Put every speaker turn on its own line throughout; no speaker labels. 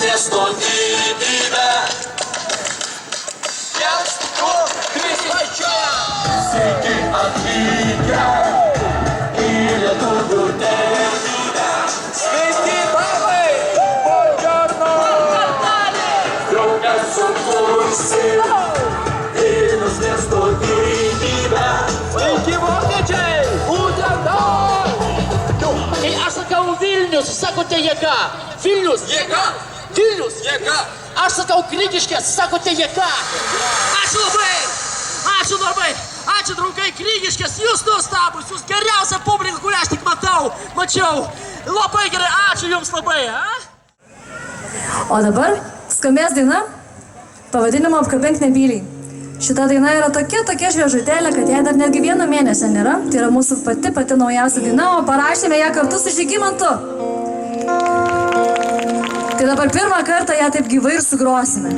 miesto gyvybę. Gelbstikų Kristačioje. Sveiki atvykę į lietuvių tėvynę. Sveiki, tėvai! Buongiorno! Drauge sukursim Vilniaus miesto gyvybę. Sveiki, vokiečiai! Utena!
Kai aš sakau Vilnius, sakote jėga. Vilnius.
Jėga!
Vilnius.
Jėga!
Aš sakau Krygiškės, sakote jėga.
Ačiū labai! Ačiū labai! Ačiū draugai Krygiškės, jūs nuostabus, jūs geriausia publika, kurią aš tik mačiau. Labai gerai, ačiū jums labai.
O dabar skambės daina pavadinimu Apkabink nebyliai. Šita daina yra tokia šviežutėlė, kad jai dar netgi 1 mėnesio nėra. Tai yra mūsų pati naujausia daina, o parašėme ją kartu su Žygimantu. Tai dabar pirmą kartą ją taip gyvai ir sugrosime.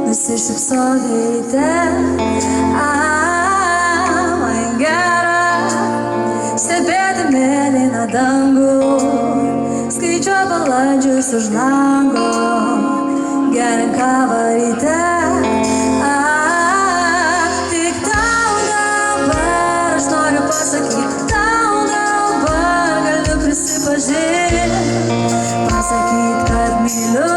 Nusišypso veide, man gera stebėti mėlyną dangų, skaičiuoja balandžius už lango, geriam kavą ryte. Tik tau dabar aš noriu pasakyti, tau dabar galiu prisipažinti, pasakyti, kad myliu.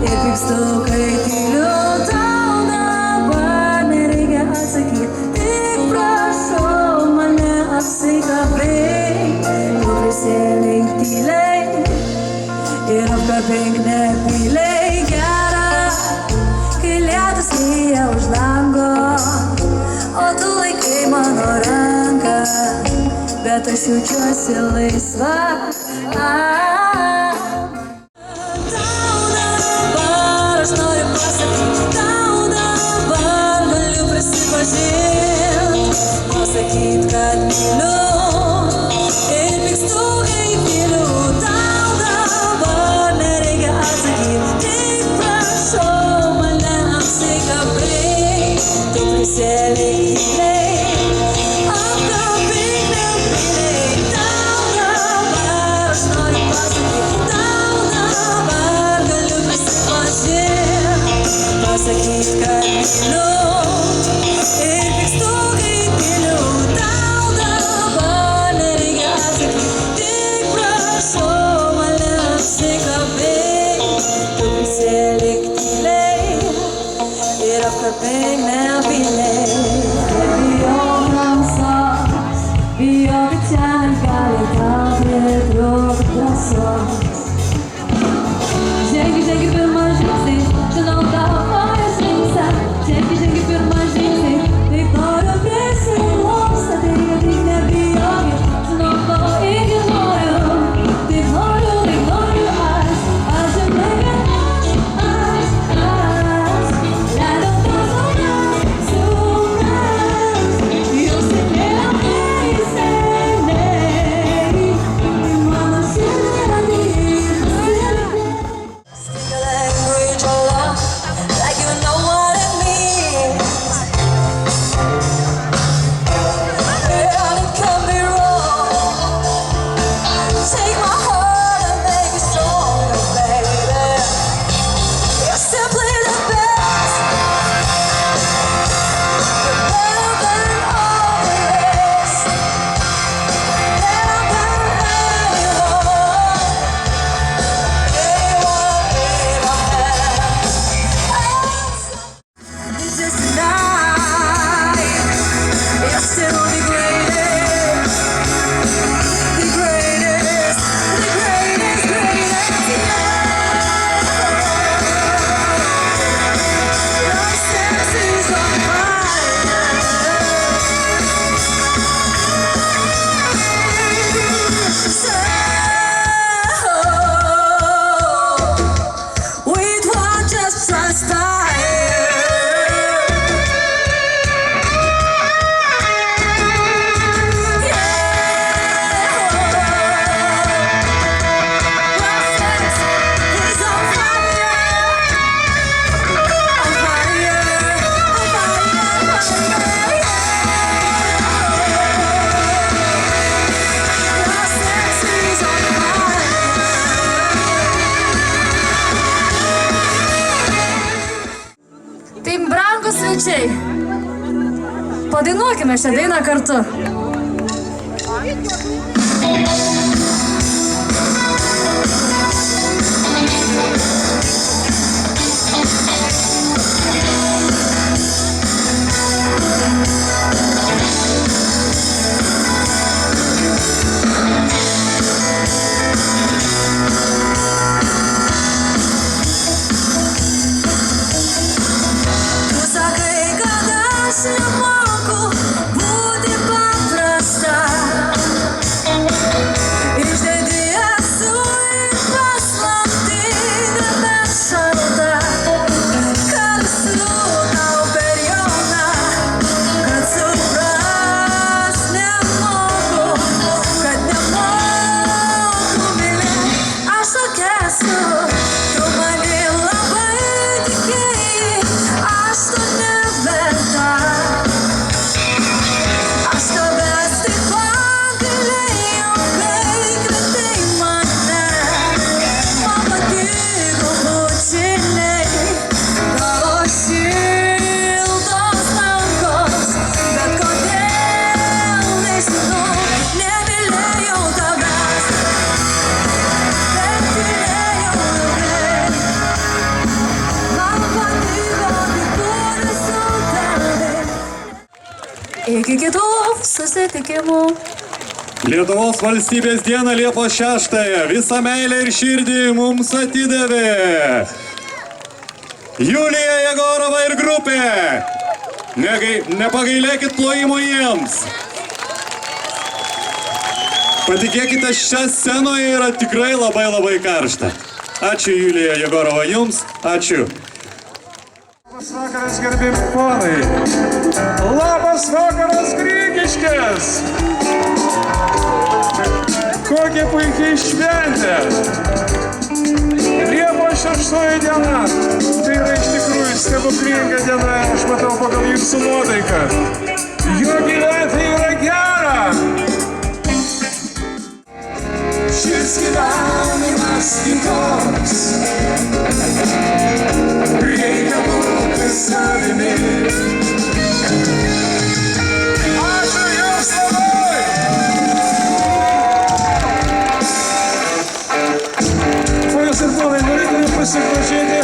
Ir pykstu, kai tyliu, tau dabar nereikia atsakyti. Tik prašau mane apsikabink, tu prisėlink tyliai ir apkabink nebyliai. Gera, kai lietus lyja už lango, o tu laikai mano ranką, bet aš jaučiuosi laisva. Aš noriu pasakyti, tau dabar galiu prisipažinti, pasakyti, kad myliu ir pykstu, kai tyliu, tau dabar nereikia atsakyti, tik prašau mane apsikabink, tu prisėlink tyliai, apkabink nebyliai, tau dabar aš noriu pasakyti, tau dabar galiu prisipažinti. Pasakyti, kad myliu ir pykstu, kai tyliu, tau dabar nereikia atsakyti, tik prašau mane apsikabink, tu prisėlink tyliai ir apkabink nebyliai. Padainuokime šią dainą kartu. Iki kitų susitikimų.
Lietuvos valstybės dieną Liepos 6-ąją visą meilę ir širdį mums atidavė Julija Jegorova ir grupė. Nepagailėkit plojimo jiems. Patikėkite, šią scenoje yra tikrai labai karšta. Ačiū Julija Jegorova jums, ačiū.
Labas vakaras, gerbiami ponai. Labas vakaras, Grigiškės. Kokia puikiai šventė. Liepos 6 diena. Tai yra iš tikrųjų stebuklinga diena. Aš matau pagal jūsų nuotaiką. Jo gyventi yra gera. Šis gyvenimas kitoks. Reikia būti savimi. Ačiū jums labai! Ponios ir ponai, norėtume pasiklausyti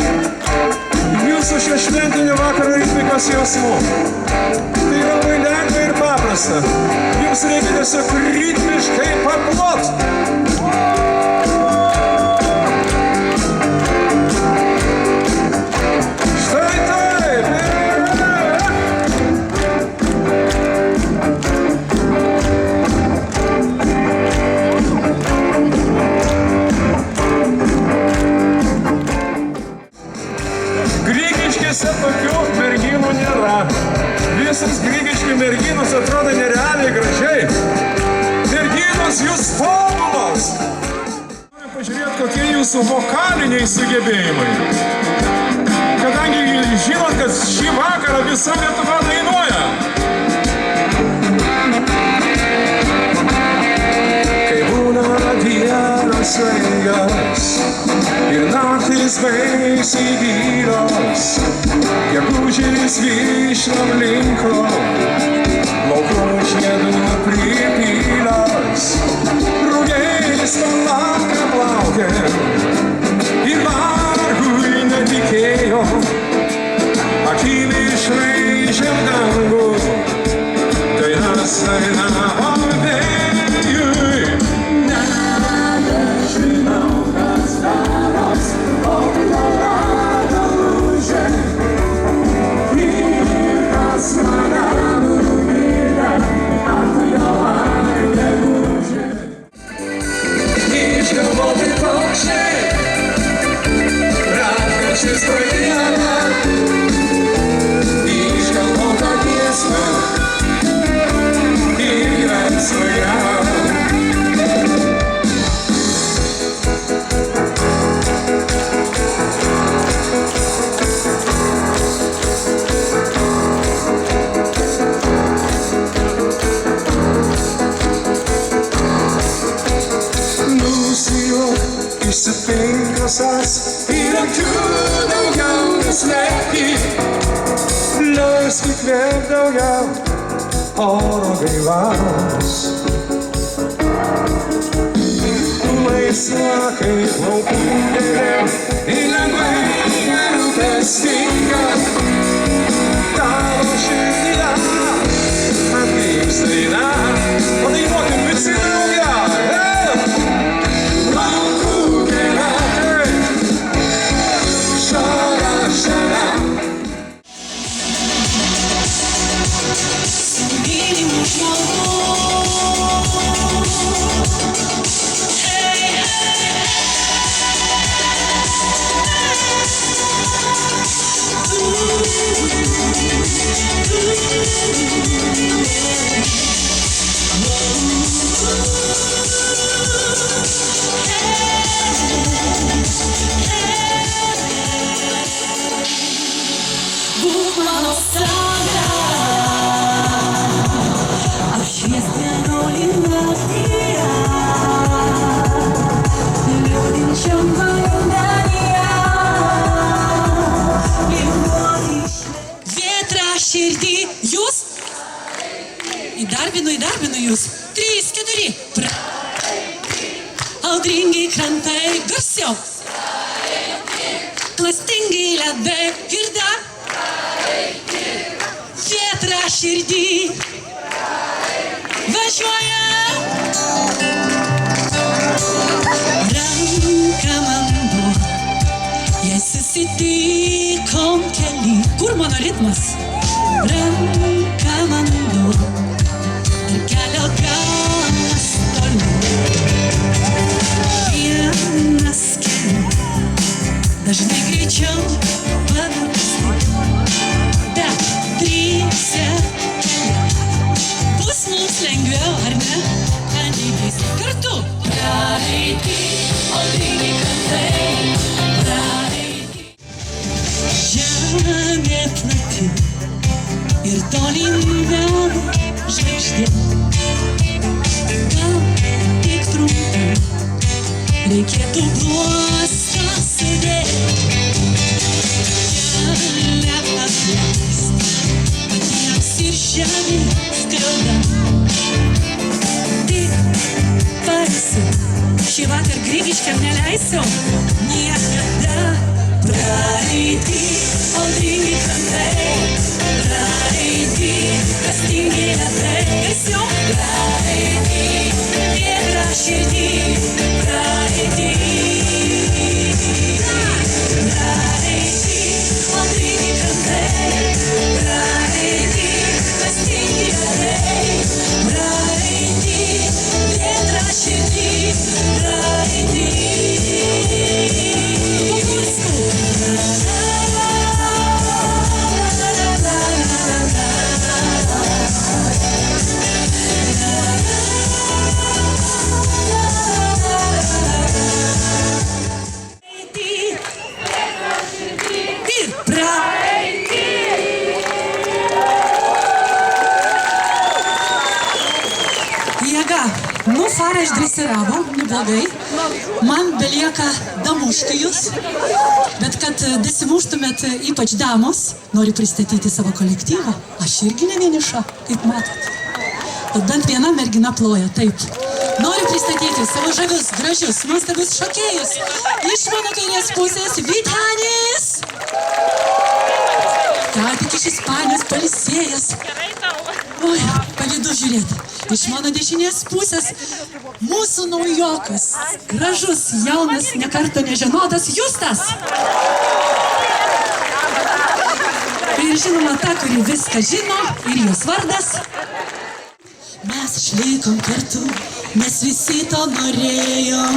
jūsų šio šventinio vakaro ritmikos jausmų. Tai yra labai lengva ir paprasta. Jums reikia tiesiog ritmiškai paplot. Tokių merginų nėra. Visas Grigiškių merginos atrodo nerealiai gražiai. Merginos, jūs tobulos. Norim pažiūrėti, kokie jūsų vokaliniai sugebėjimai. Kadangi žinot, kad šį vakarą visa Lietuva dainuoja. Kai būna dienos svaigios ir naktis baisiai vyros, gegužės vyšnom linko, lauko žiedų pripylios, rugiais po langą plaukėm ir vargui netikėjom, akim išraižėm dangų, tai nas dainavo vėjui. Nebežinau, kas daros, o prarado lūžė. Išgalvoti paukščiai, ratkarčiais pragyvena, išgalvota giesmė ir gyvens vaja. Išsipinkusios ir akių daugiau neslėpki, leisk įkvėp daugiau oro gaivos. Laisva kaip laukungėlė, ir lengvai nerūpestinga. Tavo širdyje atgims daina, padainuokim visi drauge. Laukungėlė, šalia, šalia.
Širdį jūs įdarbinu jūs 3, 4 audringi krantai garsiau klastingi ledai ir dar vėtra širdį važiuoja ranka man duok jei susitikom kely kur mano ritmas ranka man duok ir kelio galas toliau. Vienas keliu, dažnai greičiau pavargsti, bet 3 bus mums lengviau, ar ne? Bandykis kartu. Praeitį, audringi krantai, praeitį. Žemė plati. Ir tolyn veda žvaigždė. Gal tik trumpai reikėtų bluostą sudėti. Kelią apleist patiems ir žemė skriauda. Tik parsi šį vakar Grigiškiam neleisiu niekada. Praeitį, audringi krantai, praeitį, klastingi ledai, garsiau. Praeitį, vėtra širdį, praeitį. Praeitį, audringi krantai, praeitį, klastingi ledai, praeitį, vėtra širdį, praeitį. Nu, Farą išdresiravo, neblogai. Man belieka damušti jūs, bet kad dasimuštumėt ypač damos, noriu pristatyti savo kolektyvą. Aš irgi ne vieniša, kaip matot. Bet bent viena mergina ploja, taip. Noriu pristatyti savo žavius, gražius, nuostabius šokėjus. Iš mano kairės pusės Vytenis. Ką tik iš Ispanijos pailsėjęs. Oi, pavydu žiūrėti. Iš mano dešinės pusės mūsų naujokas, gražus, jaunas, nekarto nežinotas Justas. Ir žinoma ta, kuri viską žino, ir jos vardas. Mes išlikom kartu, nes visi to norėjom.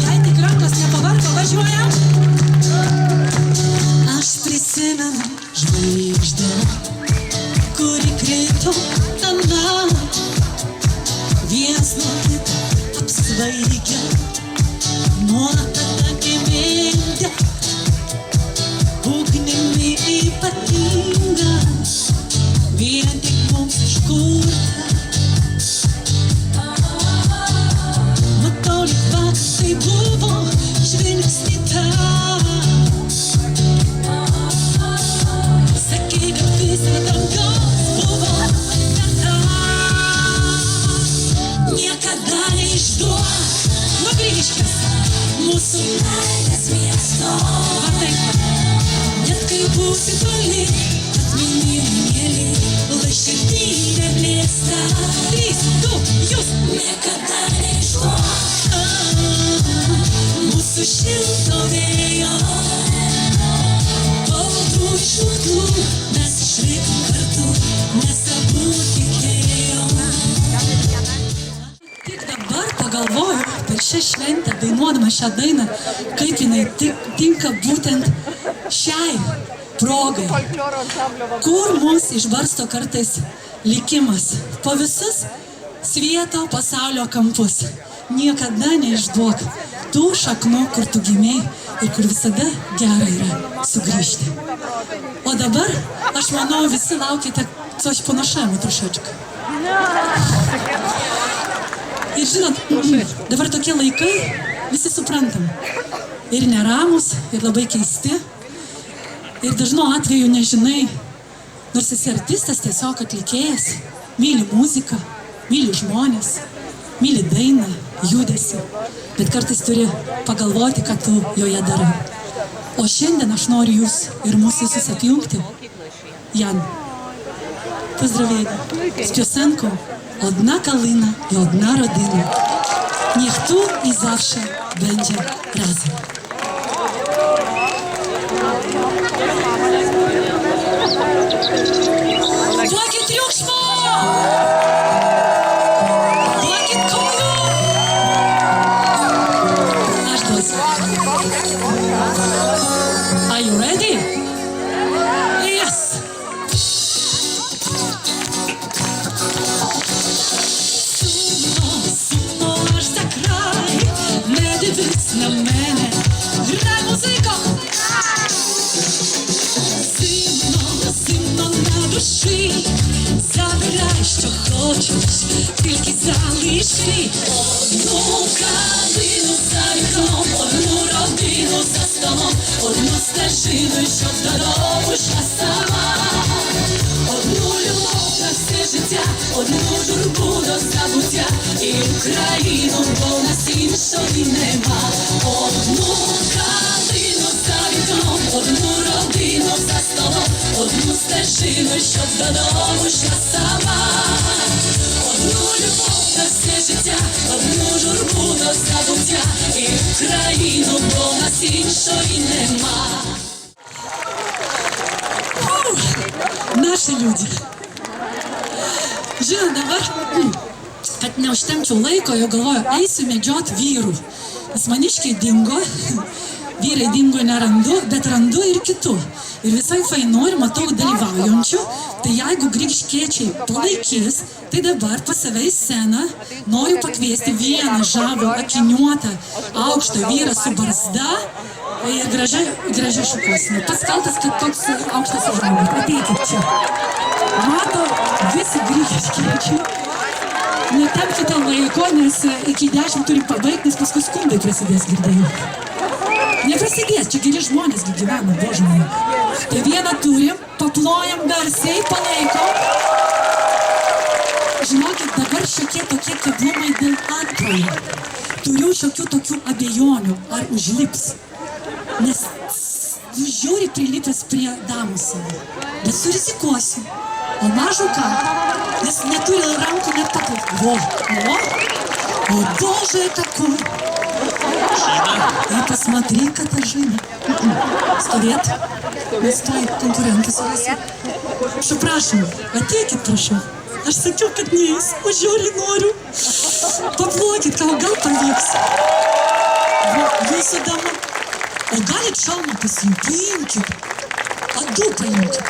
Jei tik rankos nepavargo, važiuojam. Aš prisimenu žvaigždę, kuri krito ant viens nuo kito apsvaigę. Nuo tada gimė ugnimi ypatinga, vien tik mums iškurta. Matau, lyg vakar tai buvo žvilgsnį tau. Sakei, kad Va taip. Net kai būsi toli, atminimai mėly, lai širdį neblėsta. 3, 2, jūs niekada neišduok mūsų šilto vėjo. Po tų iššūktų mes išlikom kartu, nes abu tikėjom. Tik dabar pagalvoju per šią šventę, dainuodama šią dainą, kaip jinai tinka būtent šiai progai. Kur mus išbarsto kartais likimas po visus svieto pasaulio kampus. Niekada neišduok tų šaknų, kur tu gimei ir kur visada gera yra sugrįžti. O dabar, aš manau, visi laukite coś panašamo trošečką. Ir žinot, dabar tokie laikai, visi suprantam. Ir neramus, ir labai keisti. Ir dažnu atveju nežinai, nors esi artistas, tiesiog atlikėjas, myli muziką, myli žmonės, myli dainą, judesį. Bet kartais turi pagalvoti, ką tu joje darai. O šiandien aš noriu jūs ir mūsų visus apjungti. Jan, поздравляйте. С пісенкою «Одна калина і одна родина». Ніхто і завше będzie разом. Блакит трюкшмо! Блакит колор! Наш досі. Are you ready? Yes! Сумно аж за край, не дивись на мене, грай музико! Зимно на душі, забирай, що хочеш, тільки залиши. Одну калину за вікном, одну родину за столом, одну стежину, щоб додому йшла сама. Одну любов на все життя, одну журбу до забуття, і Україну, бо в нас іншої нема. Одну калину за вікном, одну родину за столом, одну стежину, щоб додому йшла сама. Одну любов на все життя, одну журбу до забуття, і Україну, бо в нас іншої нема. Наші люди. Žinot, dabar, kad neužtemčiau laiko, jau galvoju, eisiu medžiot vyrų. Nes maniškiai dingo, vyrai dingo nerandu, bet randu ir kitų. Ir visai fainu ir matau dalyvaujančių. Tai jeigu grigiškiečiai palaikys, tai dabar pas save į sceną noriu pakviesti vieną žavų, akiniuotą, aukštą vyrą su barzda ir gražiai šukuosime. Pats kaltas, kad toks aukštas užaugas. Ateikit čia. Mato visi grigiškiečiai. Netempkite laiko, nes iki 10 turim pabaigti, nes paskui skundai prasidės, girdėjau. Neprasidės, čia geri žmonės gyvena, božmai. Tai vieną turim, paplojam garsiai, palaikom. Žinokit, dabar šiokie tokie keblumai dėl antrojo. Turiu šiokių tokių abejonių, ar užlips. Nes žiūri prilipęs prie damų savo. Bet surizikuosiu. O mažu ką, nes neturi rankų net pakalti. O Боже, какой! И посмотри, Катажина. Стоять. Не стоит, конкуренты сұрасы. Що prašom, ateikit, prašau. Aš sakiau, kad neis, o žiauriai noriu. Paplokit, gal pavyks. Jūsų dama. O galit šalmą pasiimti? Paimkit. A du paimkit.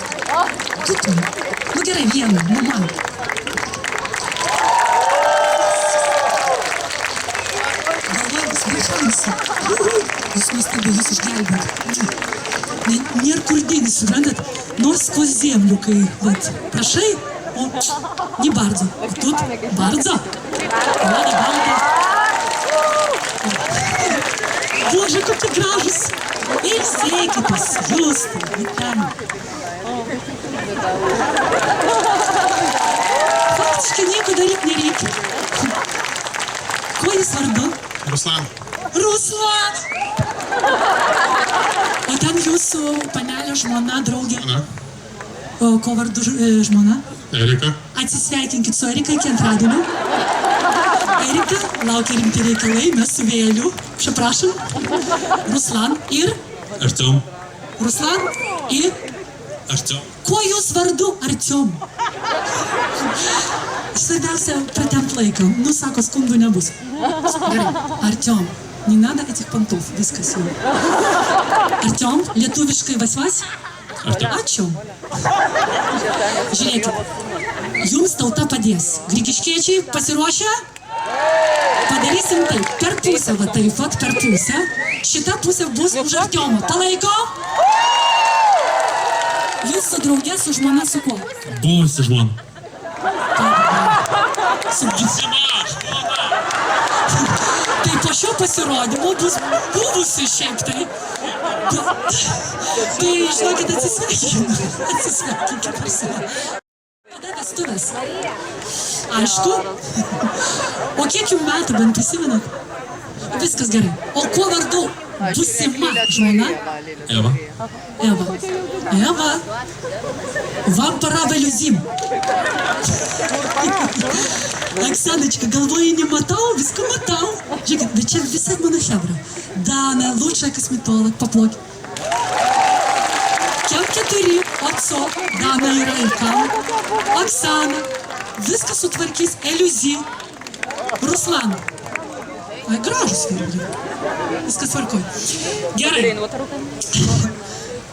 Du paimkit. Nu gerai, vieną, nu man. Galvojus, vaikščiausi. Jūs nuostabiai, jūs išgelbėt. Nėra kur dėnis, suprantat? Nors сквозь землю, kai, vat, prašai, o не bardzo. O тут bardzo. Ладно, балда. Боже, kokie gražus. Ilsėkitės, jūs tai, ten. Faktiškai nieko daryti nereikia. Kuo jis vardu?
Ruslan.
Ruslan! jūsų panelio žmona, draugė. O ko vardu žmona?
Erika.
Atsisveikinkit su Erika iki antradienio. Erika, laukia rimti reikalai, mes su vėliu. Prašom. Ruslan ir...
Artiom.
Ruslan ir...
Artiom.
Kuo jūs vardu Artiom? Svarbiausia, pratempt laiką. Nu, sako, skundų nebus. Gerai. Artiom. Не надо этих понтов, viskas jau. Artiom, lietuviškai vasvas? Ačiū. Žiūrėkit, jums tauta padės. Grigiškiečiai pasiruošę? Padarysim taip, per pusę, va taip, vat per pusę. Šita pusė bus už Artiomą. Palaikom? Jūs su draugė, su žmona, su kuo?
Buvusi žmona.
Su būsima žmona. Tai po šio pasirodymo bus buvusi šiaip tai. Tai, žinokit, atsisveikinkit visi. Kada vestuvės? Aišku. O kiek jums metų, bent prisimenat? Viskas gerai. O kuo vardu būsima žmona?
Eva.
Eva. Eva. Вам пора в Элюзим. Оксаночка, galvoju, nematau, viską matau. Žiūrėkit, bet čia visai mano hebra. Dana, лучшая косметолог, поплокит. Kem 4, отцо, Dana yra ir kam. Oksana, viską sutvarkys, Элюзи. Ruslan. Gražus vyrai. Viskas tvarkoj. Gerai.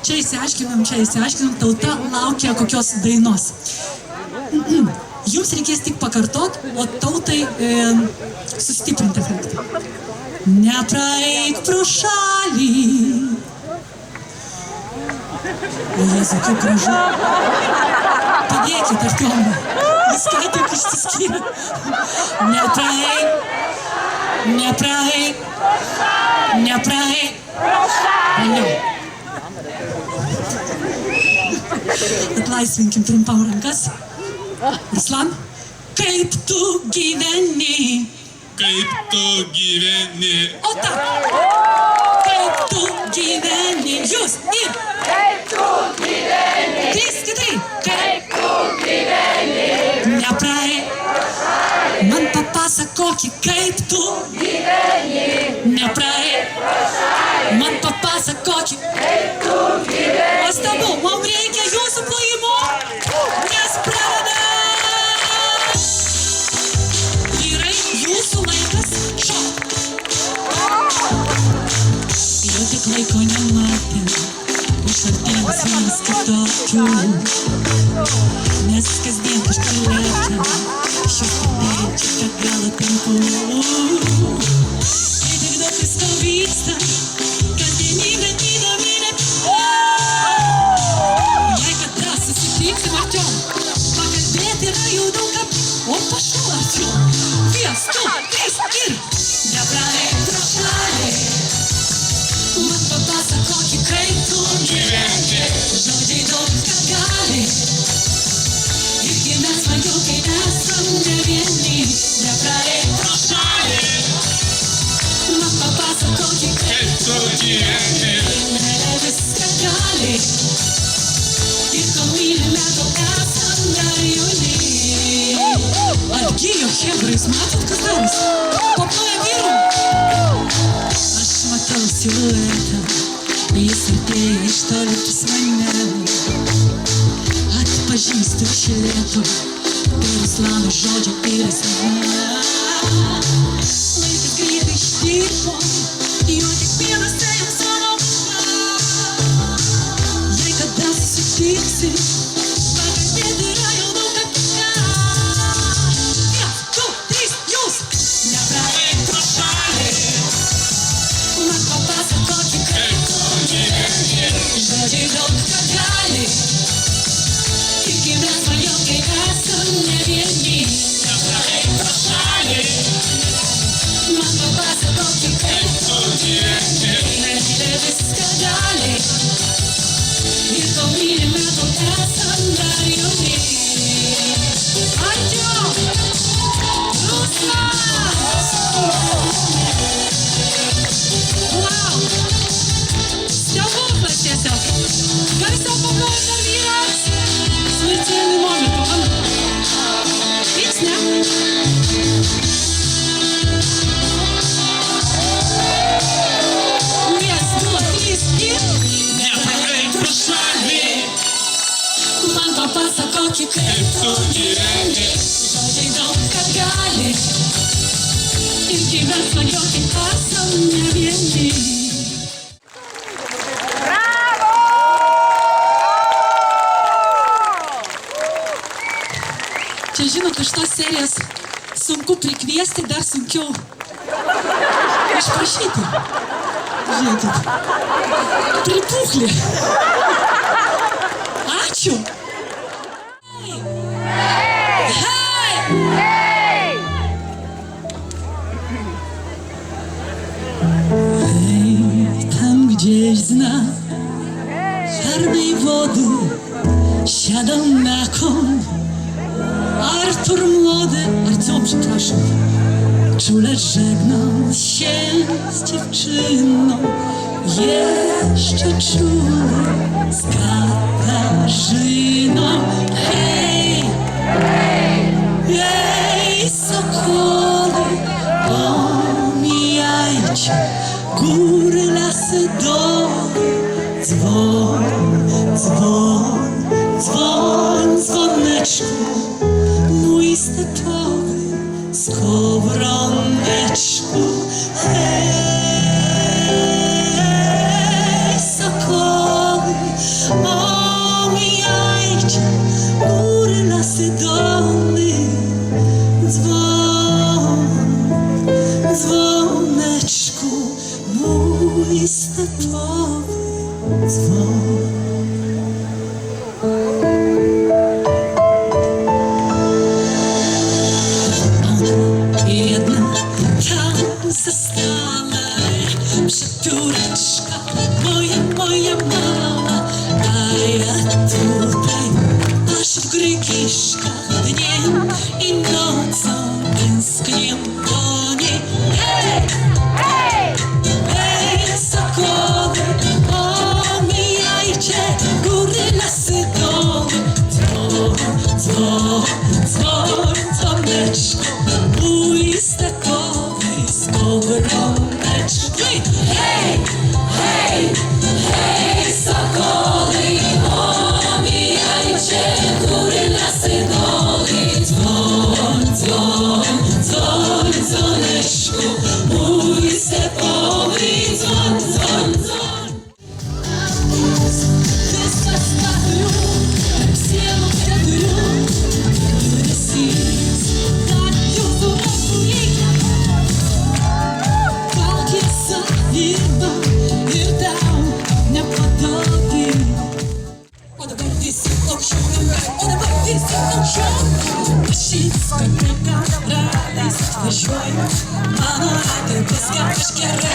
Čia įsiaiškinom, tauta laukia kokios dainos. Jums reikės tik pakartot, o tautai sustiprinti efektą. Nepraeik pro šalį. O Jėzau, kaip gražu. Padėkit, Artiomai. Viską tik išsiskyrė. Nepraeik. Valiau. Atlaisvinkim trumpam rankas. Ruslan, kaip tu gyveni?
Kaip tu gyveni?
O ta! Kaip tu gyveni? Jūs ir!
Kaip tu gyveni?
3, 4!
Kaip tu gyveni?
Nepraeik! Man papasakokit, kaip tu
Gyveni.
nepraeik! Man papasakokit!
Kaip tu gyveni?
Nuostabu, mums reikia jūsų plojimo, nes pradedam! Vyrai, jūsų laikas šok. Jau tik laiko nematėm, išartėms vienas kitokių, nes kasdien kažką lėtėm, šios padėčiai, kad galą tempų. Kai tik daug visko vyksta, kasdienybė įdomi. Jei kada susitiksim, Artiom, pakalbėti yra jau daug ką. O pašau, Artiom, 1, 2, 3 ir nepraeik pro šalį. Man papasakokit, kaip tu gyveni. Žodžiai daug ką gali. Irgi mes smagiau, kai esam ne vieni. Nepraeik pro šalį. Man papasakokit,
Kaip tu gyveni?
meilė viską gali. Ir kol mylime, tol esam dar jauni. Atgijo hebra, jūs matot, kas daros? Paploja vyrų. Aš matau siluetą, jis artėja iš toli pas mane. Atpažįstu iš lėto, tai Ruslano žodžio ir esmė. Laikas greitai ištirpo, jo tik vienas ėjom savo. Jei kada susitiksim, pakalbėti yra jau daug ką. 1, 2, 3, jūs! Nepraeik pro šalį. Man papasakokit, kaip tu gyveni. Žodžiai daug ką gali. Irgi mes smagiau, kai esam ne vieni. Nepraeik pro šalį. Man papasakokit, kaip tu tokį kaip tu gyveni. Žodžiai daug ką gali ir gyvens smagiau, kai esam ne vieni. Čia žinot, iš tos serijos sunku prikviesti, dar sunkiau išprašyti. Žiūrėkit, pripūklė. Ačiū. Tam gdzieś zna czarnej wody siadał na koń Artur młody, Artyom, przepraszam, czule żegnał się z dziewczyną, jeszcze czule z Katarzyną. Hej, hej, sokoły, pomijajcie góry, lasy, doły. Dzwoń, dzwoń, dzwoń, dzwoneczku, mój stepowy skowroneczku. Hej, sokoły, omijajcie góry, lasy, doły. Dzwoń, dzwoneczku, mój stepowy dzwoń. Jedna tam została przytuleczka, moja mama, a ja tutaj aż w grygiszkach dniem i nocą tęsknię do niej. Hej, hej, hej, sokoły, omijajcie góry, lasy, doły. Dzwoń, dzwoń, dzwoneczku, mój stepowy skowroneczku. Hej, hej, hej, sokoły, omijajcie góry, lasy, doły. Dzwoń, dzwoń, dzwoń, dzwoneczku, mój stepowy dzwoń, dzwoń, dzwoń. Mano, radę, błyskawisz kierę.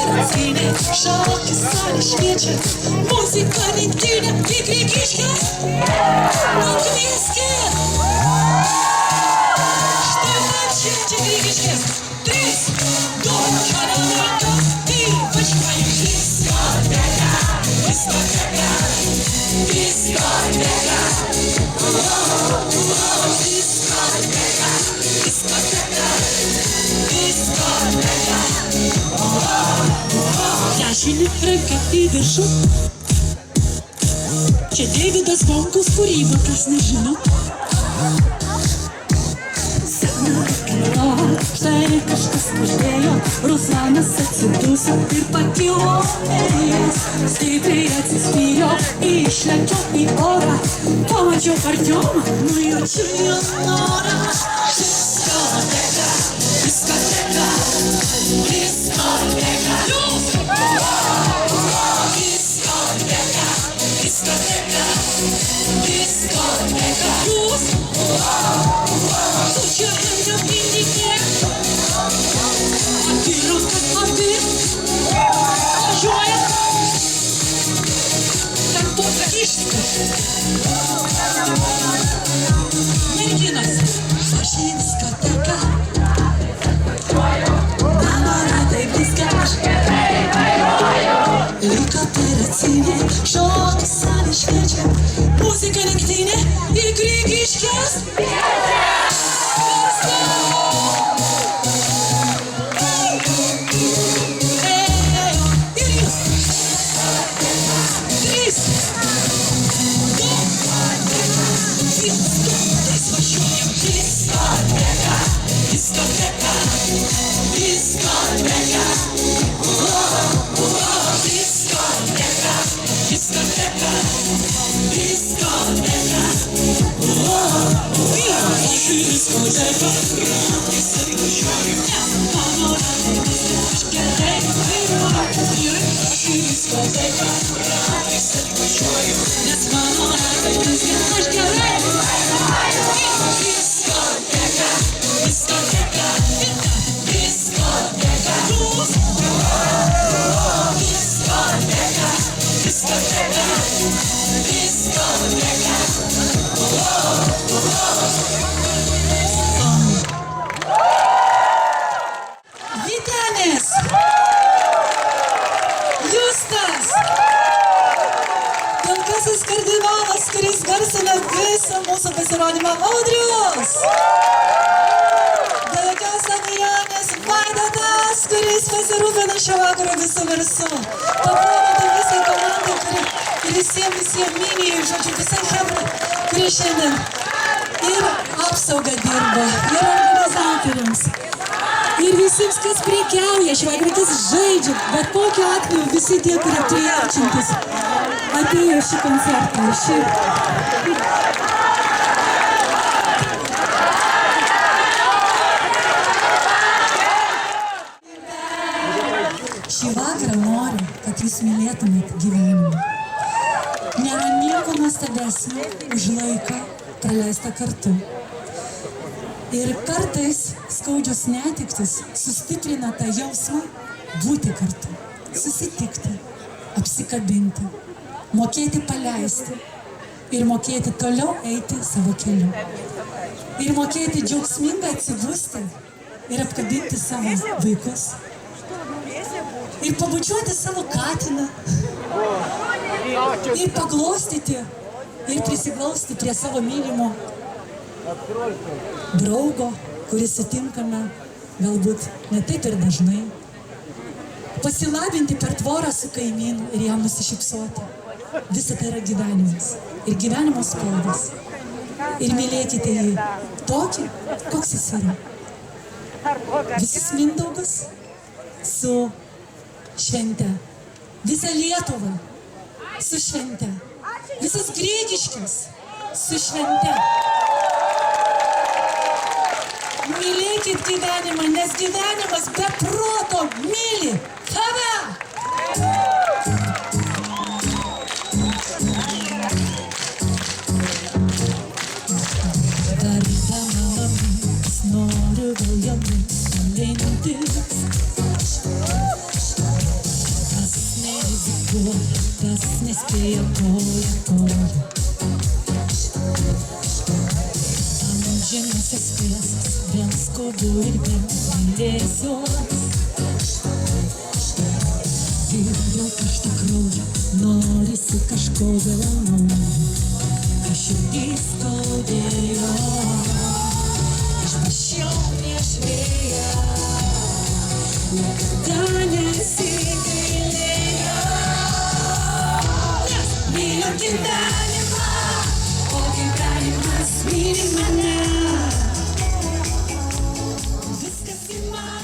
Operacyjne szoki, sali, świecie. Muzyka, nigdynia i grygiszka. Angielskie. 14 grygiszkie. Trys, do karawaka. I wyśpaj dyskoteka. Dyskoteka. Dyskoteka. Dyskoteka. Dyskoteka. Dyskoteka. Я сильных рыбка и держу. Че Дэвида звонку скурила красножину. Штайкашка скаждею, Руслана сацидуса, ты покило эйс. Стиприяти спиё, и шлячо, и ора. Помочу Артёма, ну и учую нора. Дискотека, дискотека, дискотека. Дискотека, дискотека, дискотека. Случайно в минике. А ты, Жоя, там только кишка. Найди нас, наша дискотека. Мама, рада и близко. Лик оперативе, шоки, сали, świecie. Muzyka nigdynie i grygiszki. Go! Mes važiuojam diskoteka, diskoteka, diskoteka. Diskoteka, diskoteka, diskoteka. Diskoteka, nes mano raganas aš gerai. Diskoteka, diskoteka, diskoteka. Diskoteka, diskoteka, diskoteka. Vytenis, Justas, pilkasis kardinolas, kuris garsina visą mūsų pasirodymą, Audrius. Be jokios abejonės Vaidotas, kuris pasirūpina šio vakaro visų garsų. Paplokite visai komandai, kuri visiems myli, žodžiu, visai chebrai, kurie šiandien ir apsaugą dirba, ir organizatoriams. Ir visiems, kas prekiauja, švaikrai, kas žaidžia, bet kokiu atveju visi tie, kurie prijaučiantis, atėjo šį koncertą. Šį vakarą noriu, kad jūs mylėtumėt gyvenimą. Nėra nieko nuostabesnio už laiką praleistą kartu. Ir kartais skaudžios netektis sustiprina tą jausmą būti kartu, susitikti, apsikabinti, mokėti paleisti ir mokėti toliau eiti savo keliu. Ir mokėti džiaugsmingai atsibusti ir apkabinti savo vaikus. Ir pabučiuoti savo katiną. Ir paglostyti ir prisiglausti prie savo mylimo draugo, kurį sutinkame galbūt ne taip ir dažnai. Pasilabinti per tvorą su kaimynu ir jam nusišypsoti. Visa tai yra gyvenimas ir gyvenimo spalvas. Ir mylėkite jį tokį, koks jis yra. Visus Mindaugus su švente. Visą Lietuvą su švente. Visas Grigiškes su švente. Mylėkit gyvenimą, nes gyvenimas be proto myli tave. Tardamamis noriu gal jomis dalintis. Kas nerizikuoja, kas nespėja koja koja. Amžinusias tiesas, vien skaudu ir vien mylėsiuos. Ir dėl karšto kraujo norisi kažko vėl naujo, kas širdį skaudėjo. Išprašiau prieš vėją, niekada nesigailėjo. Nes myliu gyvenimą, o gyvenimas myli mane. Viskas įmanoma.